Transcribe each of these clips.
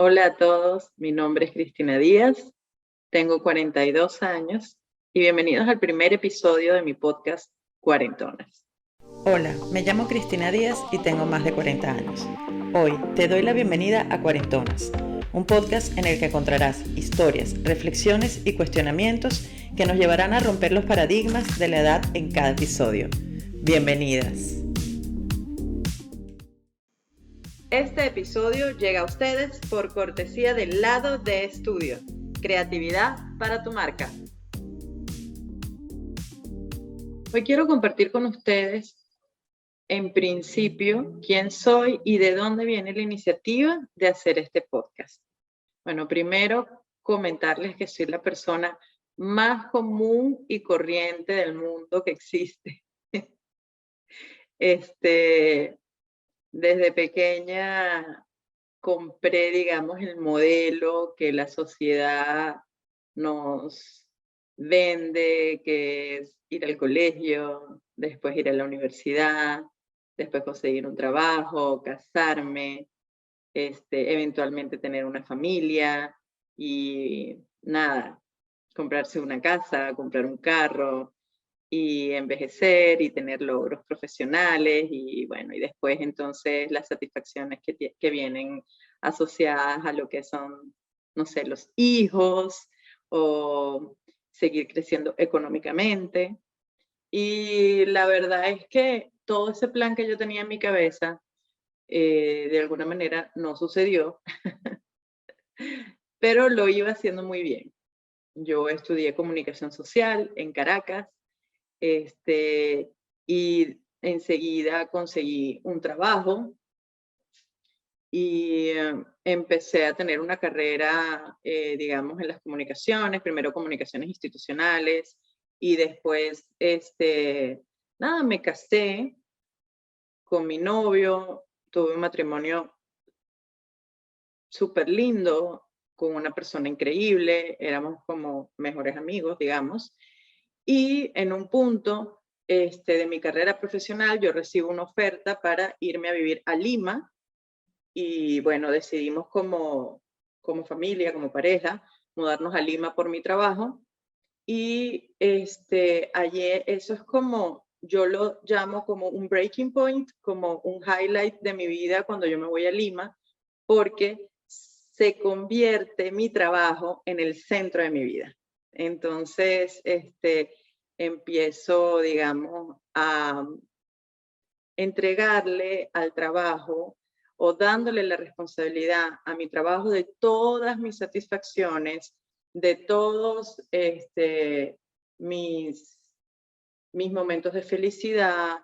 Hola a todos, mi nombre es Cristina Díaz, tengo 42 años y bienvenidos al primer episodio de mi podcast Cuarentonas. Hola, me llamo Cristina Díaz y tengo más de 40 años. Hoy te doy la bienvenida a Cuarentonas, un podcast en el que encontrarás historias, reflexiones y cuestionamientos que nos llevarán a romper los paradigmas de la edad en cada episodio. Bienvenidas. Este episodio llega a ustedes por cortesía del Lado de Estudio, creatividad para tu marca. Hoy quiero compartir con ustedes, en principio, quién soy y de dónde viene la iniciativa de hacer este podcast. Bueno, primero comentarles que soy la persona más común y corriente del mundo que existe. Desde pequeña compré, digamos, el modelo que la sociedad nos vende, que es ir al colegio, después ir a la universidad, después conseguir un trabajo, casarme, eventualmente tener una familia y nada, comprarse una casa, comprar un carro y envejecer y tener logros profesionales y bueno, y después entonces las satisfacciones que vienen asociadas a lo que son, no sé, los hijos o seguir creciendo económicamente. Y la verdad es que todo ese plan que yo tenía en mi cabeza, de alguna manera no sucedió, pero lo iba haciendo muy bien. Yo estudié comunicación social en Caracas, y enseguida conseguí un trabajo y empecé a tener una carrera, digamos, en las comunicaciones, primero comunicaciones institucionales y después, nada, me casé con mi novio, tuve un matrimonio súper lindo, con una persona increíble, éramos como mejores amigos, digamos. Y en un punto de mi carrera profesional, yo recibo una oferta para irme a vivir a Lima y bueno, decidimos como familia, como pareja, mudarnos a Lima por mi trabajo. Y allí eso es como, yo lo llamo como un breaking point, como un highlight de mi vida cuando yo me voy a Lima, porque se convierte mi trabajo en el centro de mi vida. Entonces, empiezo, digamos, a entregarle al trabajo o dándole la responsabilidad a mi trabajo de todas mis satisfacciones, de todos mis, mis momentos de felicidad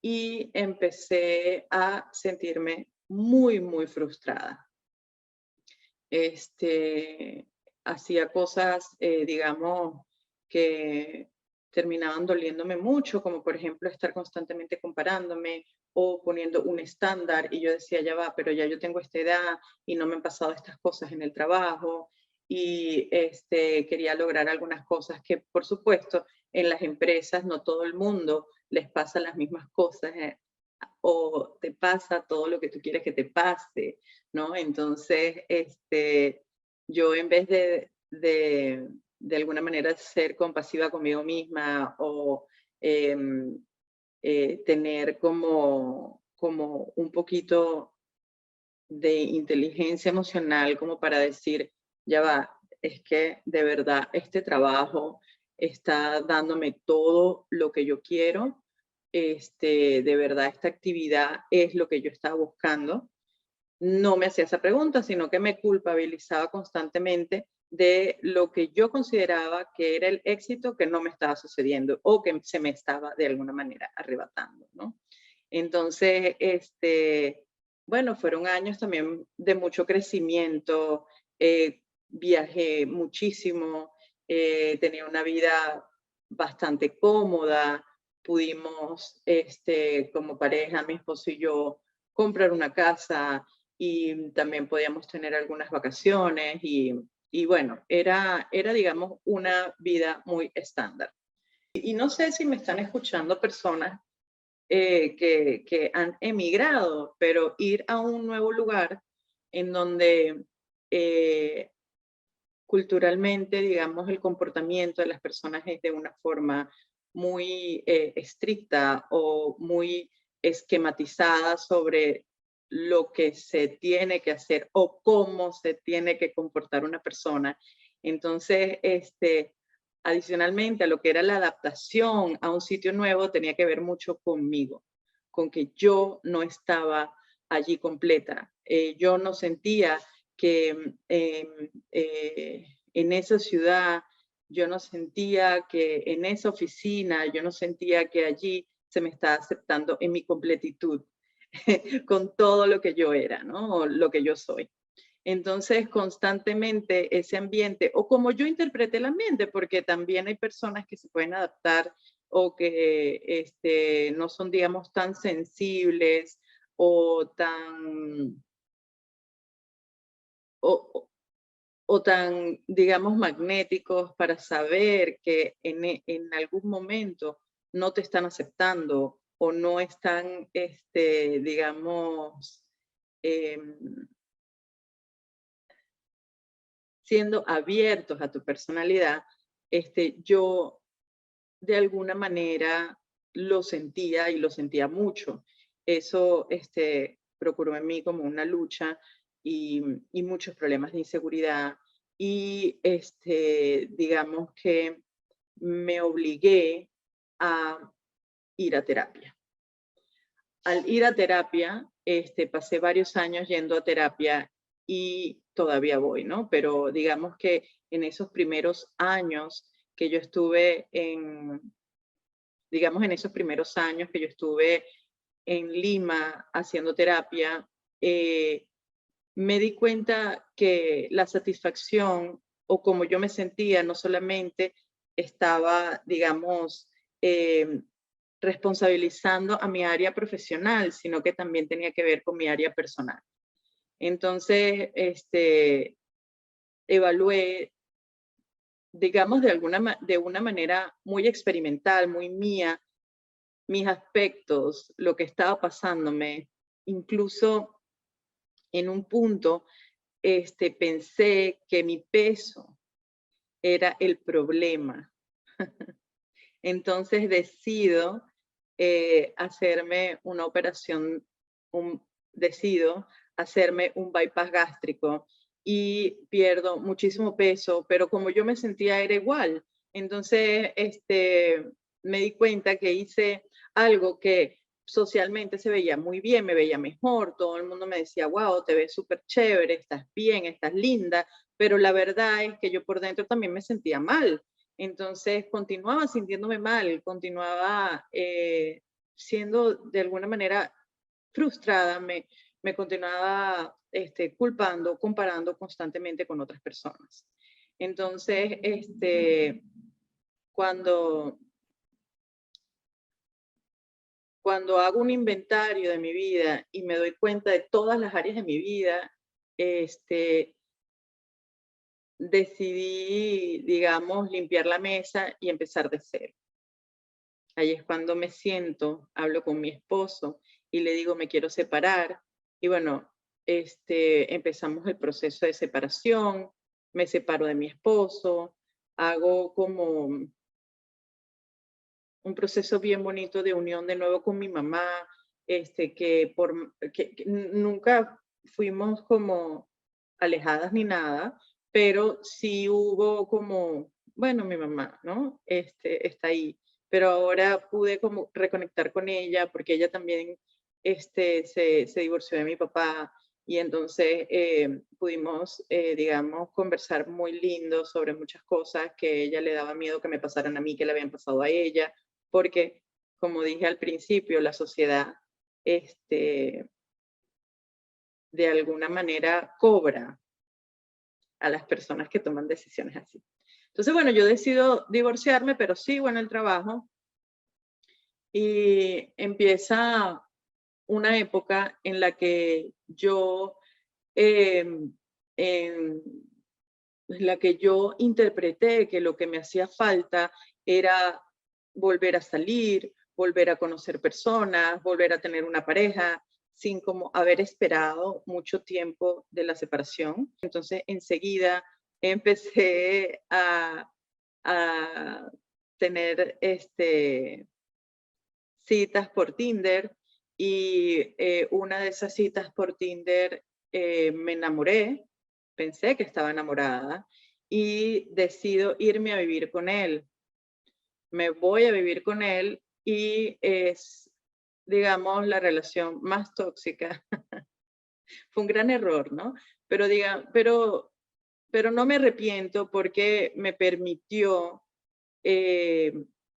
y empecé a sentirme muy, muy frustrada. Hacía cosas, digamos, que terminaban doliéndome mucho, como por ejemplo estar constantemente comparándome o poniendo un estándar y yo decía, ya va, pero ya yo tengo esta edad y no me han pasado estas cosas en el trabajo y quería lograr algunas cosas que, por supuesto, en las empresas no todo el mundo les pasa las mismas cosas, o te pasa todo lo que tú quieres que te pase, ¿no? Entonces, yo en vez de alguna manera ser compasiva conmigo misma o tener como un poquito de inteligencia emocional como para decir, ya va, es que de verdad este trabajo está dándome todo lo que yo quiero, de verdad esta actividad es lo que yo estaba buscando. No me hacía esa pregunta, sino que me culpabilizaba constantemente de lo que yo consideraba que era el éxito que no me estaba sucediendo o que se me estaba de alguna manera arrebatando, ¿no? Entonces, bueno, fueron años también de mucho crecimiento, viajé muchísimo, tenía una vida bastante cómoda, pudimos, como pareja, mi esposo y yo, comprar una casa y también podíamos tener algunas vacaciones y bueno, era, digamos, una vida muy estándar. Y no sé si me están escuchando personas que han emigrado, pero ir a un nuevo lugar en donde culturalmente, digamos, el comportamiento de las personas es de una forma muy estricta o muy esquematizada sobre lo que se tiene que hacer o cómo se tiene que comportar una persona. Entonces, adicionalmente a lo que era la adaptación a un sitio nuevo, tenía que ver mucho conmigo, con que yo no estaba allí completa. Yo no sentía que en esa ciudad, yo no sentía que en esa oficina, yo no sentía que allí se me estaba aceptando en mi completitud, con todo lo que yo era, ¿no? O lo que yo soy. Entonces, constantemente ese ambiente, o como yo interpreté el ambiente, porque también hay personas que se pueden adaptar o que no son, digamos, tan sensibles o tan, o, o tan, digamos, magnéticos para saber que en algún momento no te están aceptando o no están, digamos, em, siendo abiertos a tu personalidad, yo de alguna manera lo sentía y lo sentía mucho. Eso procuró en mí como una lucha y muchos problemas de inseguridad y digamos que me obligué a ir a terapia. Al ir a terapia, pasé varios años yendo a terapia y todavía voy, ¿no? Pero digamos que en esos primeros años que yo estuve digamos, en esos primeros años que yo estuve en Lima haciendo terapia, me di cuenta que la satisfacción o como yo me sentía no solamente estaba, digamos, eh, responsabilizando a mi área profesional, sino que también tenía que ver con mi área personal. Entonces, evalué, digamos, de una manera muy experimental, muy mía, mis aspectos, lo que estaba pasándome. Incluso en un punto, pensé que mi peso era el problema. Entonces decido hacerme una operación, decido hacerme un bypass gástrico y pierdo muchísimo peso, pero como yo me sentía era igual. Entonces, me di cuenta que hice algo que socialmente se veía muy bien, me veía mejor, todo el mundo me decía, wow, te ves súper chévere, estás bien, estás linda, pero la verdad es que yo por dentro también me sentía mal. Entonces continuaba sintiéndome mal, continuaba siendo de alguna manera frustrada, me continuaba culpando, comparando constantemente con otras personas. Entonces, cuando, cuando hago un inventario de mi vida y me doy cuenta de todas las áreas de mi vida, decidí, digamos, limpiar la mesa y empezar de cero. Ahí es cuando me siento, hablo con mi esposo y le digo, me quiero separar. Y bueno, empezamos el proceso de separación, me separo de mi esposo, hago como un proceso bien bonito de unión de nuevo con mi mamá, que nunca fuimos como alejadas ni nada, pero sí hubo como, bueno, mi mamá, ¿no? Está ahí, pero ahora pude como reconectar con ella porque ella también se divorció de mi papá y entonces pudimos, digamos, conversar muy lindo sobre muchas cosas que ella le daba miedo que me pasaran a mí, que le habían pasado a ella, porque, como dije al principio, la sociedad, de alguna manera cobra a las personas que toman decisiones así. Entonces, bueno, yo decido divorciarme, pero sigo en el trabajo y empieza una época en la que yo, en la que yo interpreté que lo que me hacía falta era volver a salir, volver a conocer personas, volver a tener una pareja. sin como haber esperado mucho tiempo de la separación. Entonces, enseguida empecé a tener citas por Tinder y una de esas citas por Tinder me enamoré, pensé que estaba enamorada y decido irme a vivir con él. Me voy a vivir con él y es, digamos, la relación más tóxica. Fue un gran error, ¿no? Pero no me arrepiento porque me permitió,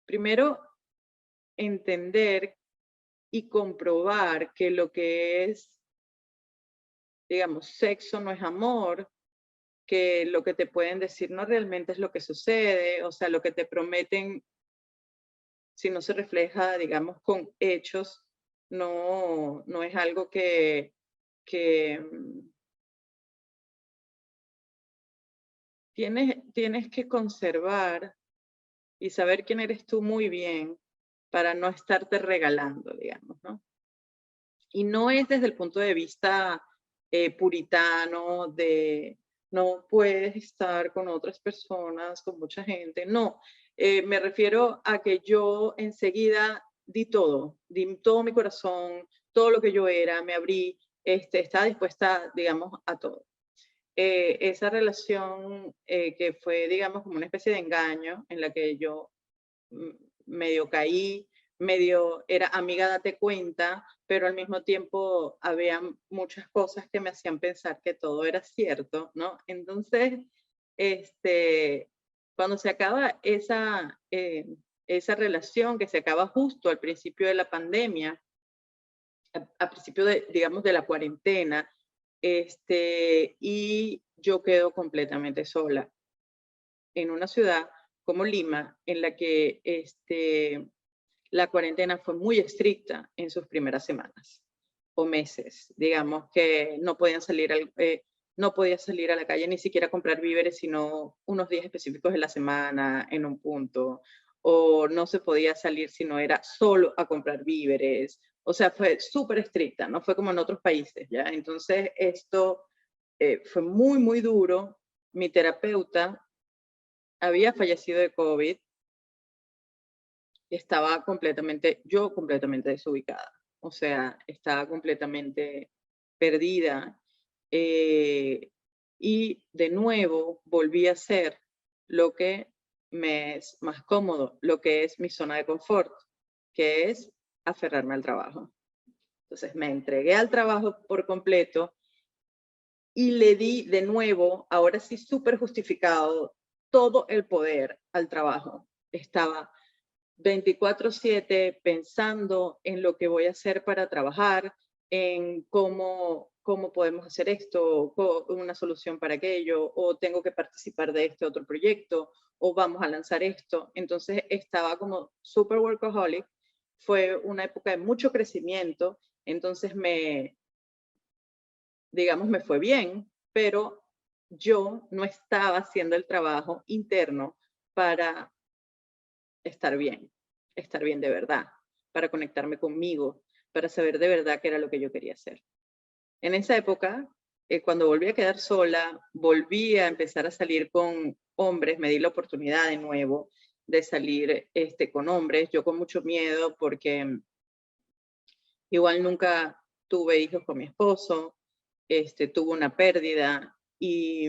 primero, entender y comprobar que lo que es, digamos, sexo no es amor, que lo que te pueden decir no realmente es lo que sucede, o sea, lo que te prometen, si no se refleja, digamos, con hechos, no es algo que tienes que conservar y saber quién eres tú muy bien para no estarte regalando, digamos, ¿no? Y no es desde el punto de vista puritano de no puedes estar con otras personas, con mucha gente, no. Me refiero a que yo enseguida di todo mi corazón, todo lo que yo era, me abrí, estaba dispuesta, digamos, a todo. Esa relación que fue, digamos, como una especie de engaño en la que yo medio caí, medio era amiga, date cuenta, pero al mismo tiempo había muchas cosas que me hacían pensar que todo era cierto, ¿no? Entonces, cuando se acaba esa relación, que se acaba justo al principio de la pandemia, a principio de, digamos, de la cuarentena, y yo quedo completamente sola en una ciudad como Lima, en la que la cuarentena fue muy estricta en sus primeras semanas o meses. Digamos que no podía salir a la calle ni siquiera a comprar víveres, sino unos días específicos de la semana en un punto, o no se podía salir si no era solo a comprar víveres. O sea, fue súper estricta, no fue como en otros países, ¿ya? Entonces, esto fue muy, muy duro. Mi terapeuta había fallecido de COVID, estaba completamente desubicada. O sea, estaba completamente perdida. Y de nuevo volví a hacer lo que me es más cómodo, lo que es mi zona de confort, que es aferrarme al trabajo. Entonces me entregué al trabajo por completo y le di de nuevo, ahora sí súper justificado, todo el poder al trabajo. Estaba 24/7 pensando en lo que voy a hacer para trabajar, en cómo podemos hacer esto, una solución para aquello, o tengo que participar de este otro proyecto, o vamos a lanzar esto. Entonces estaba como super workaholic. Fue una época de mucho crecimiento, entonces digamos, me fue bien, pero yo no estaba haciendo el trabajo interno para estar bien de verdad, para conectarme conmigo, para saber de verdad qué era lo que yo quería hacer. En esa época, cuando volví a quedar sola, volví a empezar a salir con hombres, me di la oportunidad de nuevo de salir con hombres, yo con mucho miedo porque igual nunca tuve hijos con mi esposo, tuve una pérdida y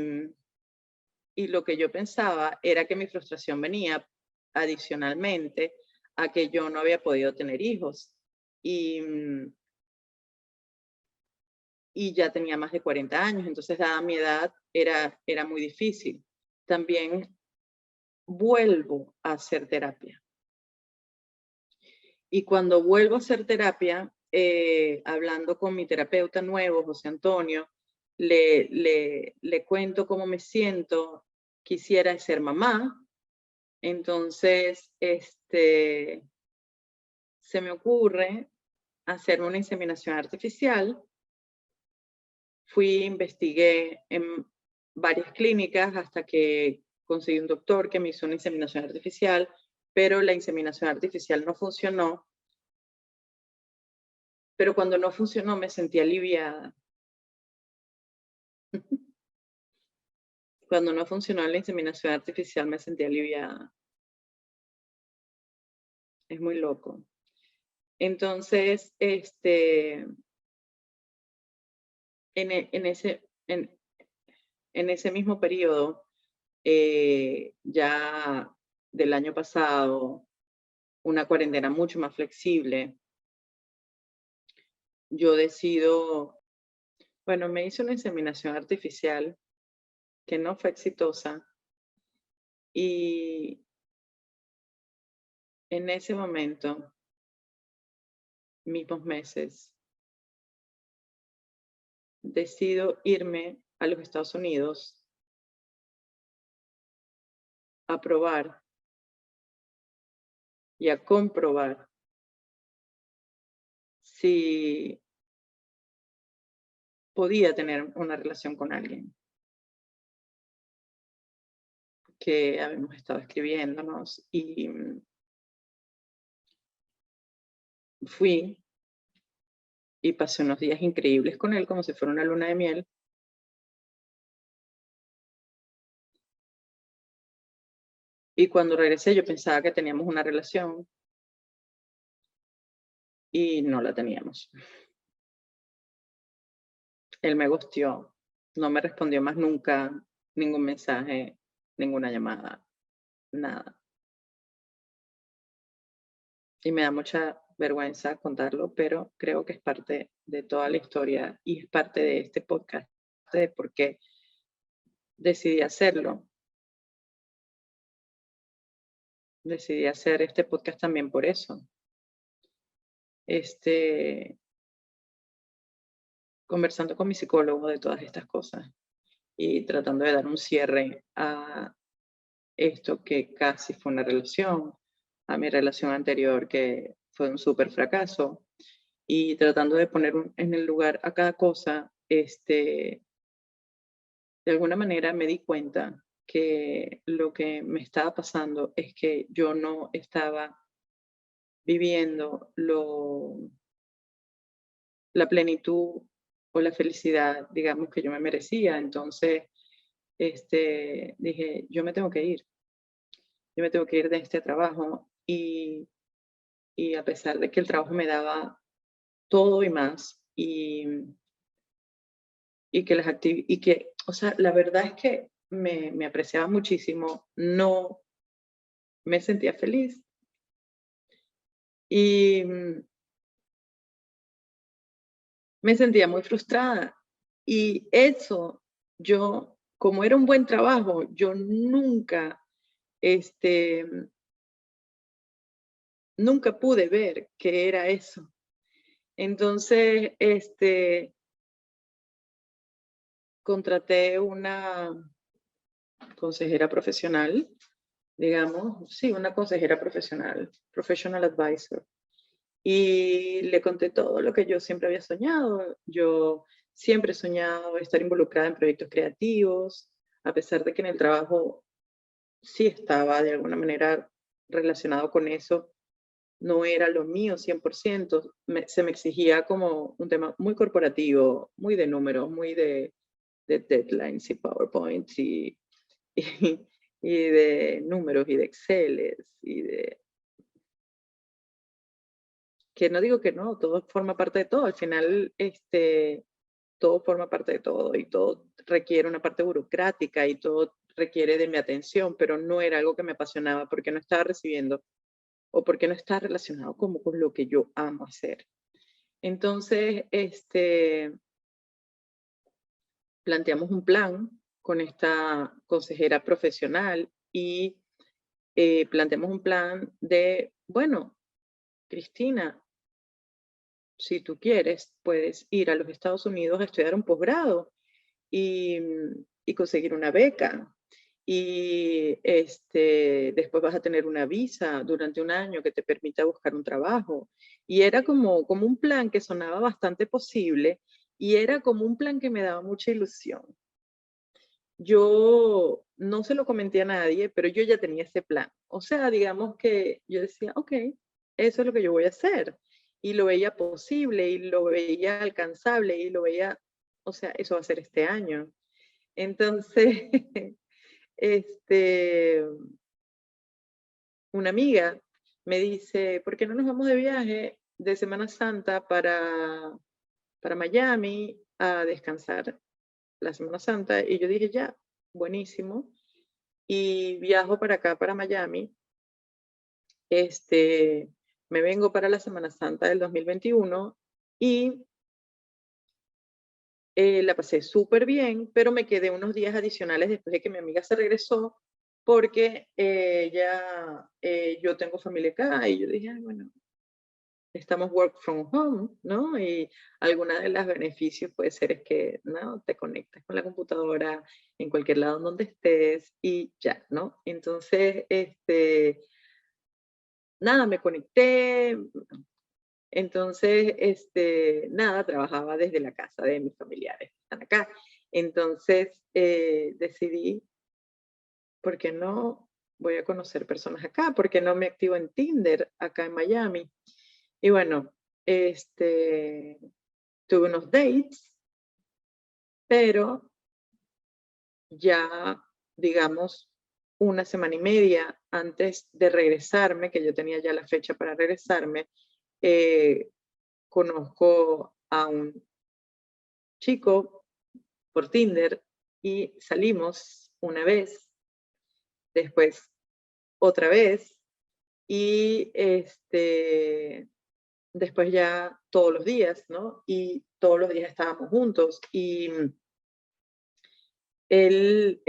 lo que yo pensaba era que mi frustración venía adicionalmente a que yo no había podido tener hijos y, y ya tenía más de 40 años, entonces dada mi edad era muy difícil. También vuelvo a hacer terapia. Y cuando vuelvo a hacer terapia, hablando con mi terapeuta nuevo, José Antonio, le cuento cómo me siento, quisiera ser mamá. Entonces, se me ocurre hacerme una inseminación artificial. Investigué en varias clínicas hasta que conseguí un doctor que me hizo una inseminación artificial, pero la inseminación artificial no funcionó pero cuando no funcionó me sentí aliviada. Cuando no funcionó la inseminación artificial me sentí aliviada. Es muy loco. Entonces, en ese mismo periodo, ya del año pasado, una cuarentena mucho más flexible, yo decido, bueno, me hice una inseminación artificial que no fue exitosa y en ese momento, mismos meses, decido irme a los Estados Unidos a probar y a comprobar si podía tener una relación con alguien que habíamos estado escribiéndonos y fui y pasé unos días increíbles con él como si fuera una luna de miel. Y cuando regresé yo pensaba que teníamos una relación y no la teníamos. Él me ghosteó, no me respondió más nunca, ningún mensaje, ninguna llamada, nada. Y me da mucha vergüenza contarlo, pero creo que es parte de toda la historia y es parte de este podcast, de por qué decidí hacerlo. Decidí hacer este podcast también por eso. Conversando con mi psicólogo de todas estas cosas y tratando de dar un cierre a esto que casi fue una relación, a mi relación anterior que fue un súper fracaso, y tratando de poner en el lugar a cada cosa, de alguna manera me di cuenta que lo que me estaba pasando es que yo no estaba viviendo la plenitud o la felicidad, digamos, que yo me merecía. Entonces, dije, yo me tengo que ir. Yo me tengo que ir de este trabajo y a pesar de que el trabajo me daba todo y más y que o sea, la verdad es que me apreciaba muchísimo, no me sentía feliz. Y me sentía muy frustrada. Y eso, yo, como era un buen trabajo, yo nunca, este, nunca pude ver qué era eso. Entonces, contraté una consejera profesional, digamos, sí, una consejera profesional, professional advisor. Y le conté todo lo que yo siempre había soñado. Yo siempre he soñado estar involucrada en proyectos creativos, a pesar de que en el trabajo sí estaba de alguna manera relacionado con eso, no era lo mío 100%. Se me exigía como un tema muy corporativo, muy de números, muy de deadlines y PowerPoints y, y de números y de Exceles y de que no digo que no, todo forma parte de todo. Al final, todo forma parte de todo y todo requiere una parte burocrática y todo requiere de mi atención, pero no era algo que me apasionaba porque no estaba recibiendo o porque no está relacionado como con lo que yo amo hacer. Entonces, planteamos un plan con esta consejera profesional y planteamos un plan de, bueno, Cristina, si tú quieres, puedes ir a los Estados Unidos a estudiar un posgrado y conseguir una beca. Y después vas a tener una visa durante un año que te permita buscar un trabajo. Y era como un plan que sonaba bastante posible y era como un plan que me daba mucha ilusión. Yo no se lo comenté a nadie, pero yo ya tenía ese plan. O sea, digamos que yo decía, ok, eso es lo que yo voy a hacer. y lo veía posible y lo veía alcanzable y lo veía, o sea, eso va a ser este año. Entonces, este, una amiga me dice, ¿por qué no nos vamos de viaje de Semana Santa para Miami a descansar la Semana Santa? Y yo dije, ya, buenísimo. Y viajo para acá, para Miami. Me vengo para la Semana Santa del 2021 y la pasé súper bien, pero me quedé unos días adicionales después de que mi amiga se regresó, porque yo tengo familia acá y yo dije, "Ay, bueno, estamos work from home, ¿no? Y alguna de los beneficios puede ser es que, ¿no? Te conectas con la computadora en cualquier lado donde estés y ya, ¿no? Entonces, nada, me conecté. Entonces, nada, trabajaba desde la casa de mis familiares que están acá. Entonces, decidí, ¿por qué no voy a conocer personas acá? ¿Por qué no me activo en Tinder acá en Miami? Y bueno, tuve unos dates, pero ya, digamos, una semana y media antes de regresarme, que yo tenía ya la fecha para regresarme, conozco a un chico por Tinder y salimos una vez, después otra vez y después ya todos los días, ¿no? Y todos los días estábamos juntos y él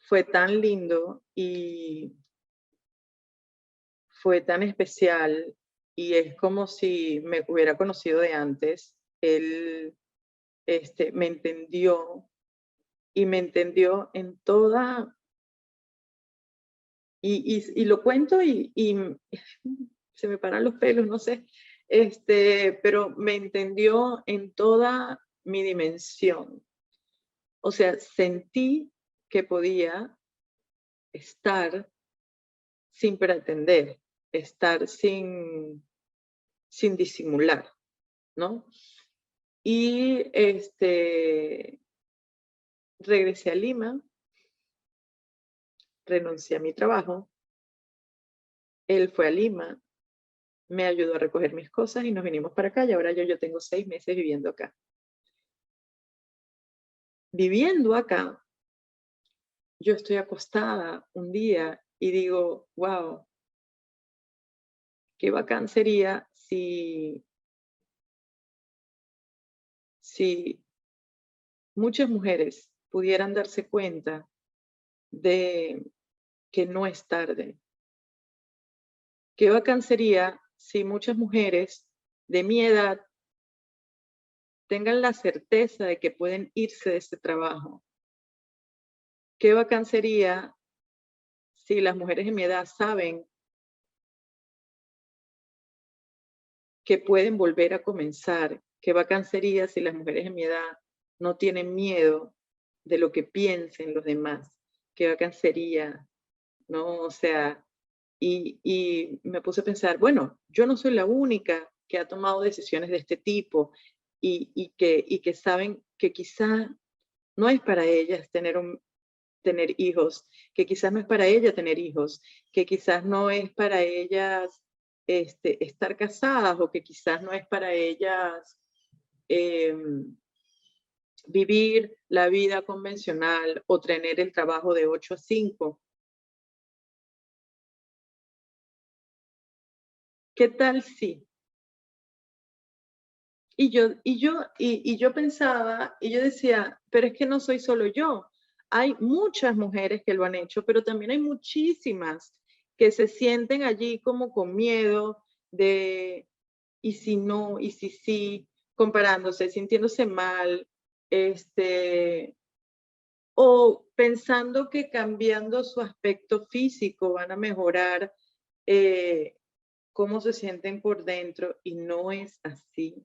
fue tan lindo y fue tan especial y es como si me hubiera conocido de antes. Él me entendió y me entendió en toda, y lo cuento y se me paran los pelos, no sé, pero me entendió en toda mi dimensión. O sea, sentí que podía estar sin pretender, estar sin disimular, ¿no? Y regresé a Lima, renuncié a mi trabajo, él fue a Lima, me ayudó a recoger mis cosas y nos vinimos para acá y ahora yo tengo 6 meses viviendo acá. Viviendo acá, yo estoy acostada un día y digo, wow, qué bacán sería si muchas mujeres pudieran darse cuenta de que no es tarde. Qué bacán sería si muchas mujeres de mi edad tengan la certeza de que pueden irse de este trabajo. Qué bacán sería si las mujeres de mi edad saben que pueden volver a comenzar. Qué bacán sería si las mujeres de mi edad no tienen miedo de lo que piensen los demás. Qué bacán sería, ¿no? O sea, y me puse a pensar, bueno, yo no soy la única que ha tomado decisiones de este tipo y que saben que quizá no es para ellas tener hijos, que quizás no es para ella tener hijos, que quizás no es para ellas estar casadas o que quizás no es para ellas vivir la vida convencional o tener el trabajo de 8 a 5. ¿Qué tal si? Y yo pensaba, y yo decía, pero es que no soy solo yo. Hay muchas mujeres que lo han hecho, pero también hay muchísimas que se sienten allí como con miedo de, y si no, y si sí, comparándose, sintiéndose mal, o pensando que cambiando su aspecto físico van a mejorar eh, cómo se sienten por dentro, y no es así.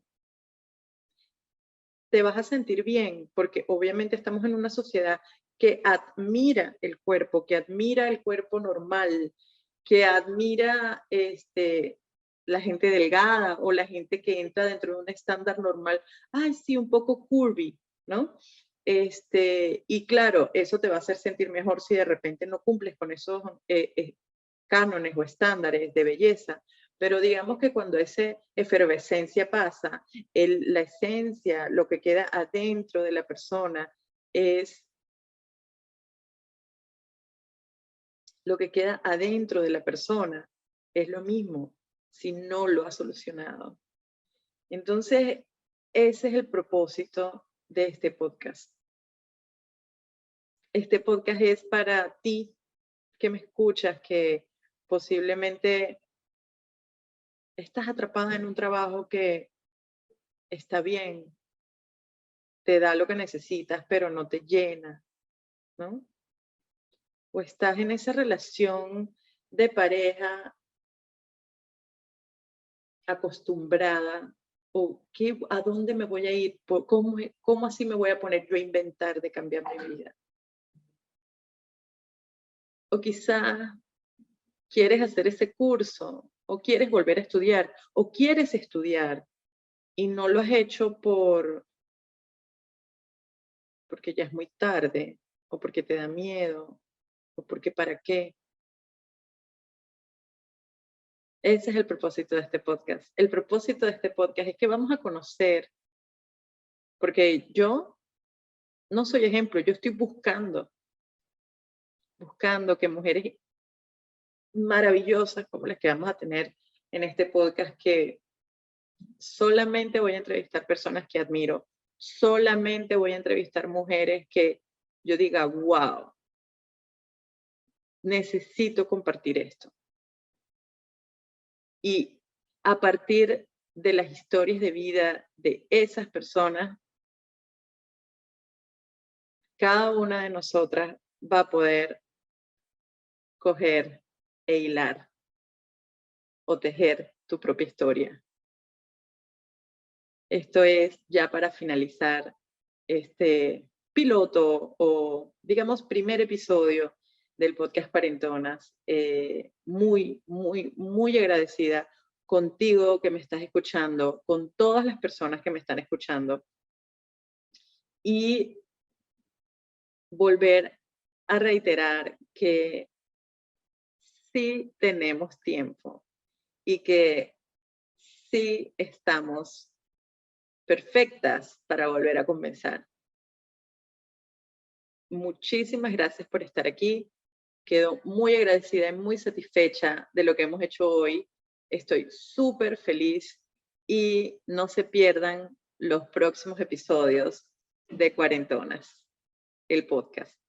Te vas a sentir bien, porque obviamente estamos en una sociedad que admira el cuerpo normal, que admira la gente delgada o la gente que entra dentro de un estándar normal. Ay, sí, un poco curvy, ¿no? Y claro, eso te va a hacer sentir mejor si de repente no cumples con esos cánones o estándares de belleza. Pero digamos que cuando esa efervescencia pasa, la esencia, lo que queda adentro de la persona es lo que queda adentro de la persona es lo mismo si no lo ha solucionado. Entonces, ese es el propósito de este podcast. Este podcast es para ti que me escuchas, que posiblemente estás atrapada en un trabajo que está bien, te da lo que necesitas, pero no te llena, ¿no? O estás en esa relación de pareja acostumbrada, o ¿a dónde me voy a ir? ¿Cómo así me voy a poner yo a inventar de cambiar mi vida? O quizá quieres hacer ese curso, o quieres volver a estudiar, o quieres estudiar y no lo has hecho porque ya es muy tarde, o porque te da miedo, o porque para qué. Ese es el propósito de este podcast. El propósito de este podcast es que vamos a conocer, porque yo no soy ejemplo, yo estoy buscando que mujeres maravillosas como las que vamos a tener en este podcast, que solamente voy a entrevistar personas que admiro, solamente voy a entrevistar mujeres que yo diga, wow, necesito compartir esto. Y a partir de las historias de vida de esas personas, cada una de nosotras va a poder coger e hilar o tejer tu propia historia. Esto es ya para finalizar este piloto o, digamos, primer episodio del podcast Cuarentonas. Muy, muy, muy agradecida contigo que me estás escuchando, con todas las personas que me están escuchando. Y volver a reiterar que sí tenemos tiempo y que sí estamos perfectas para volver a comenzar. Muchísimas gracias por estar aquí. Quedo muy agradecida y muy satisfecha de lo que hemos hecho hoy. Estoy súper feliz y no se pierdan los próximos episodios de Cuarentonas, el podcast.